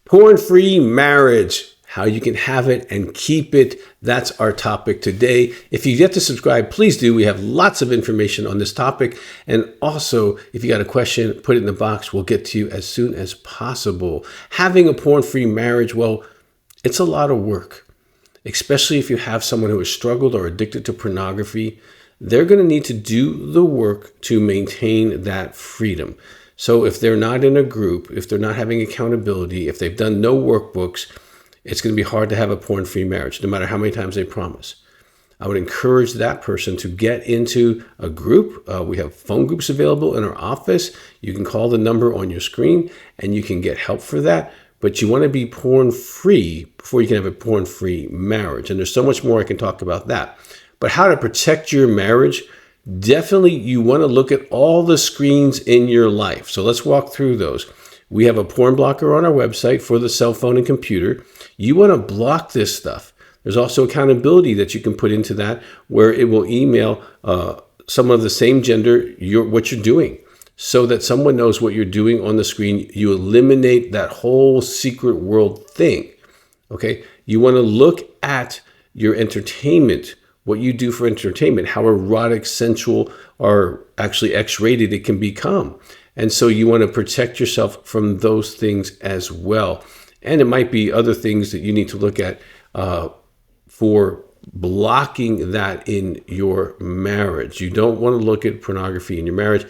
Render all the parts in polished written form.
Porn-free marriage, how you can have it and keep it. That's our topic today. If you've yet to subscribe, please do. We have lots of information on this topic. And also, if you got a question, put it in the box. We'll get to you as soon as possible. Having a porn-free marriage, well, it's a lot of work, especially if you have someone who has struggled or addicted to pornography. They're going to need to do the work to maintain that freedom. So if they're not in a group, if they're not having accountability, if they've done no workbooks, it's going to be hard to have a porn-free marriage, no matter how many times they promise. I would encourage that person to get into a group. We have phone groups available in our office. You can call the number on your screen and you can get help for that. But you want to be porn-free before you can have a porn-free marriage. And there's so much more I can talk about that. But how to protect your marriage, definitely you want to look at all the screens in your life. So let's walk through those. We have a porn blocker on our website for the cell phone and computer. You want to block this stuff. There's also accountability that you can put into that where it will email someone of the same gender what you're doing so that someone knows what you're doing on the screen. You eliminate that whole secret world thing. Okay. You want to look at your entertainment, what you do for entertainment, how erotic, sensual, or actually X-rated it can become. And so you want to protect yourself from those things as well. And it might be other things that you need to look at for blocking that in your marriage. You don't want to look at pornography in your marriage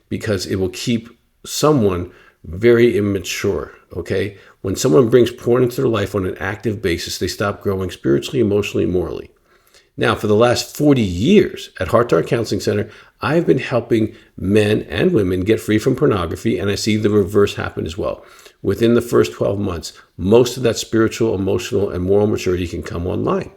because it will keep someone very immature, okay? When someone brings porn into their life on an active basis, they stop growing spiritually, emotionally, morally. Now, for the last 40 years at Heart to Heart Counseling Center, I've been helping men and women get free from pornography, and I see the reverse happen as well. Within the first 12 months, most of that spiritual, emotional, and moral maturity can come online.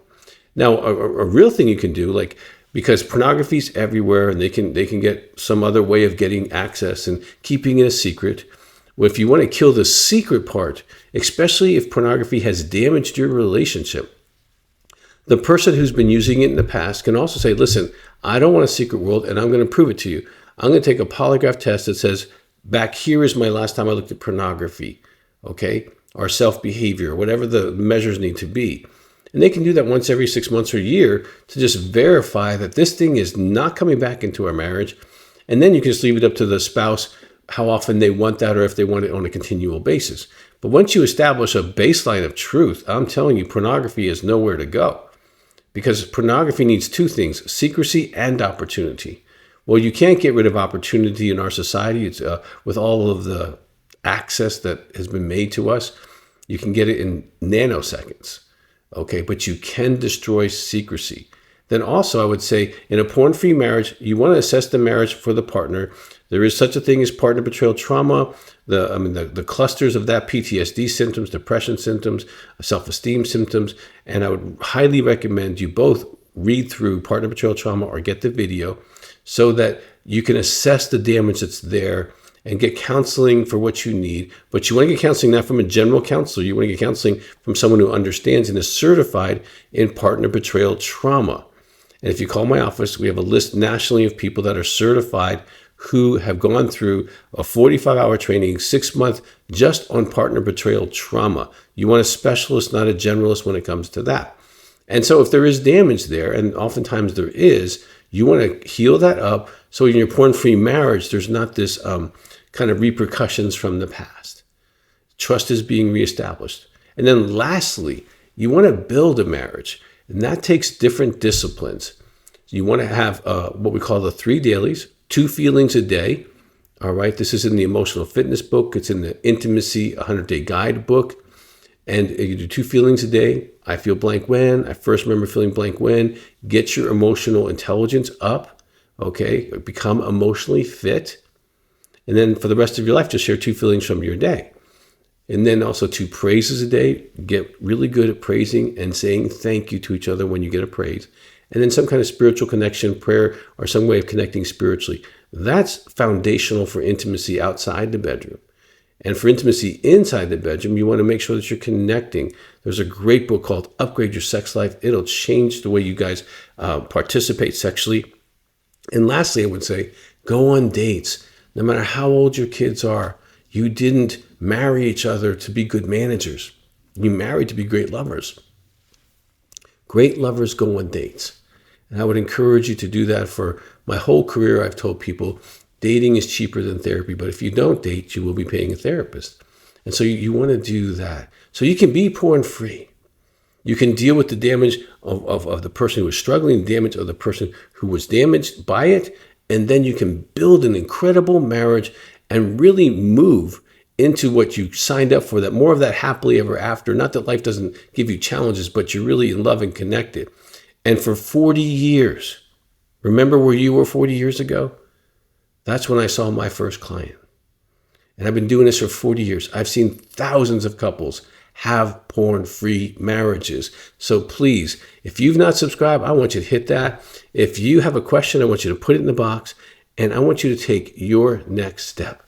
Now, a real thing you can do, because pornography is everywhere, and they can get some other way of getting access and keeping it a secret. Well, if you want to kill the secret part, especially if pornography has damaged your relationship, the person who's been using it in the past can also say, listen, I don't want a secret world and I'm going to prove it to you. I'm going to take a polygraph test that says, back here is my last time I looked at pornography, okay? Or self-behavior, whatever the measures need to be. And they can do that once every 6 months or a year to just verify that this thing is not coming back into our marriage. And then you can just leave it up to the spouse how often they want that or if they want it on a continual basis. But once you establish a baseline of truth, I'm telling you, pornography is nowhere to go. Because pornography needs two things, secrecy and opportunity. Well, you can't get rid of opportunity in our society. It's with all of the access that has been made to us. You can get it in nanoseconds, okay? But you can destroy secrecy. Then also, I would say, in a porn-free marriage, you want to assess the marriage for the partner. There is such a thing as partner betrayal trauma, the clusters of that, PTSD symptoms, depression symptoms, self-esteem symptoms, and I would highly recommend you both read through partner betrayal trauma or get the video so that you can assess the damage that's there and get counseling for what you need. But you want to get counseling not from a general counselor. You want to get counseling from someone who understands and is certified in partner betrayal trauma. And if you call my office, we have a list nationally of people that are certified who have gone through a 45-hour training, 6 months, just on partner betrayal trauma. You want a specialist, not a generalist when it comes to that. And so if there is damage there, and oftentimes there is, you want to heal that up so in your porn-free marriage, there's not this kind of repercussions from the past. Trust is being reestablished. And then lastly, you want to build a marriage, and that takes different disciplines. You want to have what we call the 3 dailies, 2 feelings a day. All right. This is in the Emotional Fitness book. It's in the Intimacy 100-Day Guide book. And you do 2 feelings a day. I feel blank when. I first remember feeling blank when. Get your emotional intelligence up. Okay. Become emotionally fit. And then for the rest of your life, just share 2 feelings from your day. And then also 2 praises a day. Get really good at praising and saying thank you to each other when you get a praise. And then some kind of spiritual connection, prayer, or some way of connecting spiritually. That's foundational for intimacy outside the bedroom. And for intimacy inside the bedroom, you want to make sure that you're connecting. There's a great book called Upgrade Your Sex Life. It'll change the way you guys participate sexually. And lastly, I would say, go on dates. No matter how old your kids are, you didn't marry each other to be good managers. You marry to be great lovers. Great lovers go on dates. And I would encourage you to do that. For my whole career, I've told people dating is cheaper than therapy, but if you don't date, you will be paying a therapist. And so you want to do that. So you can be porn free. You can deal with the damage of the person who was struggling, the damage of the person who was damaged by it, and then you can build an incredible marriage and really move into what you signed up for, that more of that happily ever after. Not that life doesn't give you challenges, but you're really in love and connected. And for 40 years, remember where you were 40 years ago? That's when I saw my first client. And I've been doing this for 40 years. I've seen thousands of couples have porn-free marriages. So please, if you've not subscribed, I want you to hit that. If you have a question, I want you to put it in the box, and I want you to take your next step.